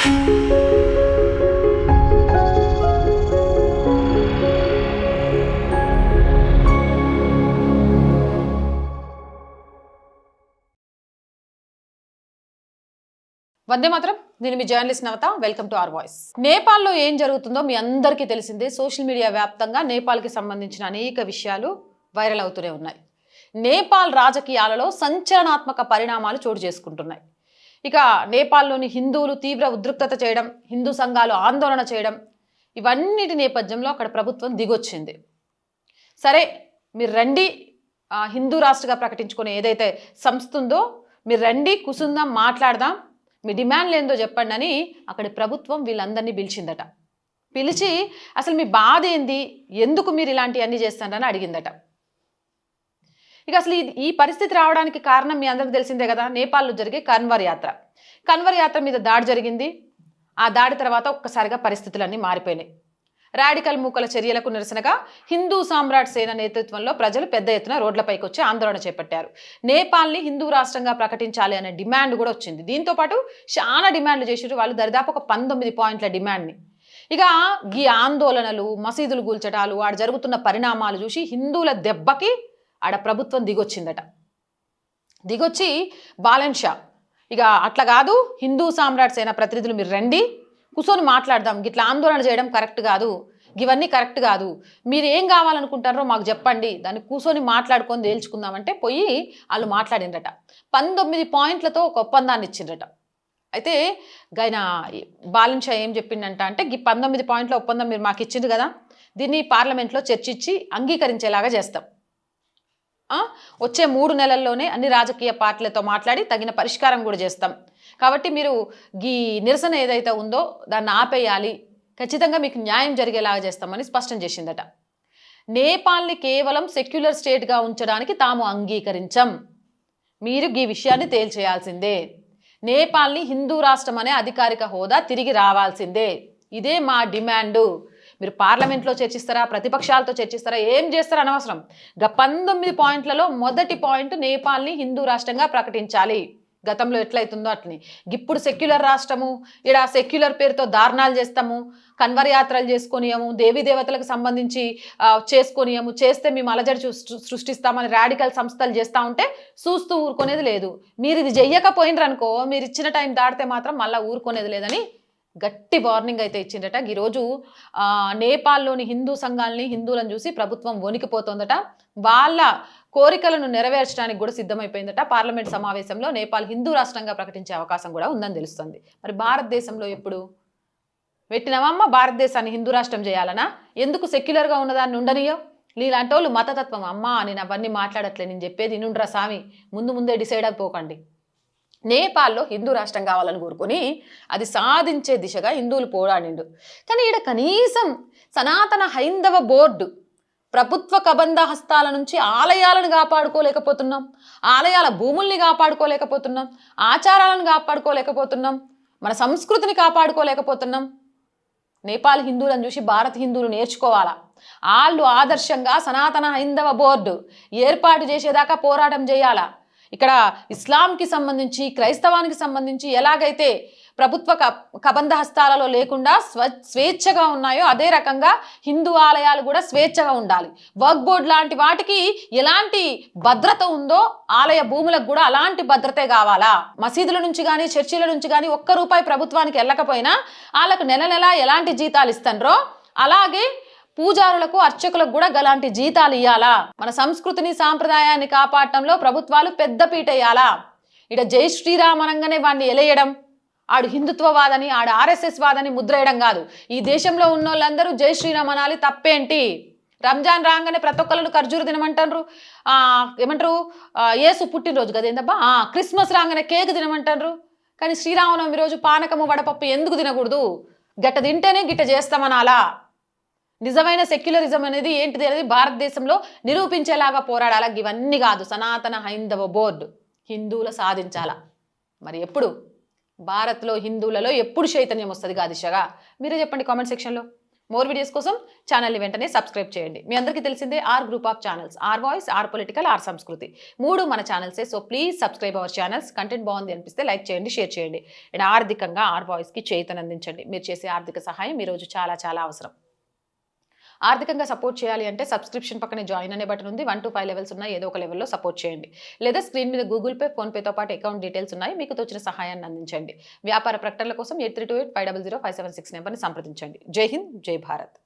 వందే మాత్రం. నేను మీ journalist Navatha. Welcome to our voice. నేపాల్లో ఏం జరుగుతుందో మీ అందరికీ తెలిసిందే. సోషల్ మీడియా వ్యాప్తంగా నేపాల్కి సంబంధించిన అనేక విషయాలు వైరల్ అవుతూనే ఉన్నాయి. నేపాల్ రాజకీయాలలో సంచలనాత్మక పరిణామాలు చోటు చేసుకుంటున్నాయి. ఇక నేపాల్లోని హిందువులు తీవ్ర ఉద్రిక్తత చేయడం, హిందూ సంఘాలు ఆందోళన చేయడం, ఇవన్నిటి నేపథ్యంలో అక్కడ ప్రభుత్వం దిగొచ్చింది. సరే, మీరు రండి, హిందూ రాష్ట్రగా ప్రకటించుకునే ఏదైతే సంస్థ ఉందో మీరు రండి, కూసుందాం, మాట్లాడదాం, మీ డిమాండ్లు ఏందో చెప్పండి అని అక్కడి ప్రభుత్వం వీళ్ళందరినీ పిలిచిందట. పిలిచి అసలు మీ బాధ ఏంది, ఎందుకు మీరు ఇలాంటివన్నీ చేస్తారని అడిగిందట. ఇక అసలు ఈ పరిస్థితి రావడానికి కారణం మీ అందరికి తెలిసిందే కదా. నేపాల్లో జరిగే కన్వర్ యాత్ర మీద దాడి జరిగింది. ఆ దాడి తర్వాత ఒక్కసారిగా పరిస్థితులన్నీ మారిపోయినాయి. రాడికల్ మూకల చర్యలకు నిరసనగా హిందూ సామ్రాట్ సేన నేతృత్వంలో ప్రజలు పెద్ద ఎత్తున రోడ్లపైకి వచ్చి ఆందోళన చేపట్టారు. నేపాల్ని హిందూ రాష్ట్రంగా ప్రకటించాలి అనే డిమాండ్ కూడా వచ్చింది. దీంతోపాటు చాలా డిమాండ్లు చేసారు వాళ్ళు, దరిదాపు ఒక 19 పాయింట్ల డిమాండ్ని. ఇక ఈ ఆందోళనలు, మసీదులు కూల్చటాలు, ఆడ జరుగుతున్న పరిణామాలు చూసి హిందువుల దెబ్బకి ఆడ ప్రభుత్వం దిగొచ్చిందట. దిగొచ్చి బాలన్ షా, ఇక అట్లా కాదు, హిందూ సామ్రాట్ సేన ప్రతినిధులు మీరు రండి, కూర్చొని మాట్లాడదాం, ఇట్లా ఆందోళన చేయడం కరెక్ట్ కాదు, ఇవన్నీ కరెక్ట్ కాదు, మీరు ఏం కావాలనుకుంటారో మాకు చెప్పండి, దాన్ని కూర్చొని మాట్లాడుకొని తేల్చుకుందామంటే పోయి వాళ్ళు మాట్లాడిండ్రట. 19 పాయింట్లతో ఒక ఒప్పందాన్ని ఇచ్చిండ్రట. అయితే ఆయన బాలన్ షా ఏం చెప్పిండంట అంటే, ఈ 19 పాయింట్ల ఒప్పందం మీరు మాకు ఇచ్చిండ్రు కదా, దీన్ని పార్లమెంట్లో చర్చించి అంగీకరించేలాగా చేస్తాం. వచ్చే 3 నెలల్లోనే అన్ని రాజకీయ పార్టీలతో మాట్లాడి తగిన పరిష్కారం కూడా చేస్తాం. కాబట్టి మీరు ఈ నిరసన ఏదైతే ఉందో దాన్ని ఆపేయాలి, ఖచ్చితంగా మీకు న్యాయం జరిగేలాగా చేస్తామని స్పష్టం చేసిందట. నేపాల్ని కేవలం సెక్యులర్ స్టేట్గా ఉంచడానికి తాము అంగీకరించం, మీరు ఈ విషయాన్ని తేల్చేయాల్సిందే, నేపాల్ని హిందూ రాష్ట్రం అనే అధికారిక హోదా తిరిగి రావాల్సిందే, ఇదే మా డిమాండు. మీరు పార్లమెంట్లో చర్చిస్తారా, ప్రతిపక్షాలతో చర్చిస్తారా, ఏం చేస్తారా అనవసరం. 19 పాయింట్లలో మొదటి పాయింట్ నేపాల్ని హిందూ రాష్ట్రంగా ప్రకటించాలి. గతంలో ఎట్లయితుందో అట్లని. ఇప్పుడు సెక్యులర్ రాష్ట్రము, ఇక్కడ సెక్యులర్ పేరుతో దారుణాలు చేస్తాము, కన్వర్ యాత్రలు చేసుకొనియము, దేవీ దేవతలకు సంబంధించి చేసుకొనియము, చేస్తే మేము అలజడి సృష్టిస్తామని రాడికల్ సంస్థలు చేస్తూ ఉంటే చూస్తూ ఊరుకునేది లేదు. మీరు ఇది చెయ్యకపోయినరనుకో, మీరు ఇచ్చిన టైం దాటితే మాత్రం మళ్ళీ ఊరుకునేది లేదని గట్టి వార్నింగ్ అయితే ఇచ్చిందట. ఈరోజు నేపాల్లోని హిందూ సంఘాలని, హిందువులను చూసి ప్రభుత్వం వణికిపోతుందట. వాళ్ళ కోరికలను నెరవేర్చడానికి కూడా సిద్ధమైపోయిందట. పార్లమెంట్ సమావేశంలో నేపాల్ హిందూ రాష్ట్రంగా ప్రకటించే అవకాశం కూడా ఉందని తెలుస్తుంది. మరి భారతదేశంలో ఎప్పుడు పెట్టినవమ్మ భారతదేశాన్ని హిందూ రాష్ట్రం చేయాలనా? ఎందుకు సెక్యులర్గా ఉన్నదాన్ని ఉండనియో? నీలాంటి వాళ్ళు మతతత్వం అమ్మా, నేను అవన్నీ మాట్లాడట్లే, నేను చెప్పేది ఇనుండ్రా స్వామి, ముందే డిసైడ్ అయిపోకండి. నేపాల్లో హిందూ రాష్ట్రం కావాలని కోరుకొని అది సాధించే దిశగా హిందువులు పోరాడిండు. కానీ ఈడ కనీసం సనాతన హైందవ బోర్డు ప్రభుత్వ కబంధ హస్తాల నుంచి ఆలయాలను కాపాడుకోలేకపోతున్నాం, ఆలయాల భూముల్ని కాపాడుకోలేకపోతున్నాం, ఆచారాలను కాపాడుకోలేకపోతున్నాం, మన సంస్కృతిని కాపాడుకోలేకపోతున్నాం. నేపాల్ హిందువులను చూసి భారత హిందువులు నేర్చుకోవాలా. వాళ్ళు ఆదర్శంగా సనాతన హైందవ బోర్డు ఏర్పాటు చేసేదాకా పోరాటం చేయాలా. ఇక్కడ ఇస్లాంకి సంబంధించి, క్రైస్తవానికి సంబంధించి ఎలాగైతే ప్రభుత్వ కబంధ హస్తాలలో లేకుండా స్వేచ్ఛగా ఉన్నాయో అదే రకంగా హిందూ ఆలయాలు కూడా స్వేచ్ఛగా ఉండాలి. వర్క్ బోర్డ్ లాంటి వాటికి ఎలాంటి భద్రత ఉందో ఆలయ భూములకు కూడా అలాంటి భద్రతే కావాలా. మసీదుల నుంచి కానీ, చర్చిల నుంచి కానీ ₹1 ప్రభుత్వానికి వెళ్ళకపోయినా వాళ్ళకు నెల ఎలాంటి జీతాలు ఇస్తారో అలాగే పూజారులకు, అర్చకులకు కూడా గలాంటి జీతాలు ఇవ్వాలా. మన సంస్కృతిని, సాంప్రదాయాన్ని కాపాడటంలో ప్రభుత్వాలు పెద్దపీట వేయాలా. ఇక జై శ్రీరామ్ అనగానే వాడిని ఎలేయడం, ఆడు హిందుత్వవాదని, ఆడు RSS వాదని ముద్రేయడం కాదు. ఈ దేశంలో ఉన్న వాళ్ళందరూ జై శ్రీరామ్ అనాలి, తప్పేంటి? రంజాన్ రాగానే ప్రతి ఒక్కళ్ళు ఖర్జూరు తినమంటారు, ఏమంటారు యేసు పుట్టినరోజు కదా ఏందబ్బా, క్రిస్మస్ రాగానే కేక్ తినమంటారు. కానీ శ్రీరామనవమి రోజు పానకము, వడపప్పు ఎందుకు తినకూడదు? గట్ట తింటేనే గిట్ట చేస్తామనాలా. నిజమైన సెక్యులరిజం అనేది ఏంటిది అనేది భారతదేశంలో నిరూపించేలాగా పోరాడాలా. ఇవన్నీ కాదు, సనాతన హైందవ బోర్డు హిందువుల సాధించాలా. మరి ఎప్పుడు భారత్లో హిందువులలో ఎప్పుడు చైతన్యం వస్తుంది దిశగా? మీరే చెప్పండి కామెంట్ సెక్షన్లో. మోర్ వీడియోస్ కోసం ఛానల్ని వెంటనే సబ్స్క్రైబ్ చేయండి. మీ అందరికీ తెలిసిందే our group of channels, our voice, our political, our Samskruthi, 3 మన ఛానల్సే. So please subscribe our channels. Content బాగుంది అనిపిస్తే లైక్ చేయండి, షేర్ చేయండి. అండ్ ఆర్థికంగా ఆర్ వాయిస్కి చేయూతనందించండి. మీరు చేసే ఆర్థిక సహాయం ఈరోజు చాలా చాలా అవసరం. ఆర్థికంగా సపోర్ట్ చేయాలి అంటే సబ్స్క్రిప్షన్ పక్కనే జాయిన్ అనే బటన్ ఉంది. 1 to 5 లెవెల్స్ ఉన్నాయి. ఏదో ఒక లెవెల్లో సపోర్ట్ చేయండి. లేదా స్క్రీన్ మీద గూగుల్ పే, ఫోన్పేతో పాటు అకౌంట్ డీటెయిల్స్ ఉన్నాయి. మీకు తోచిన సహాయాన్ని అందించండి. వ్యాపార ప్రకటనల కోసం 8328500576 నెంబర్ని సంప్రదించండి. జై హింద్, జై భారత్.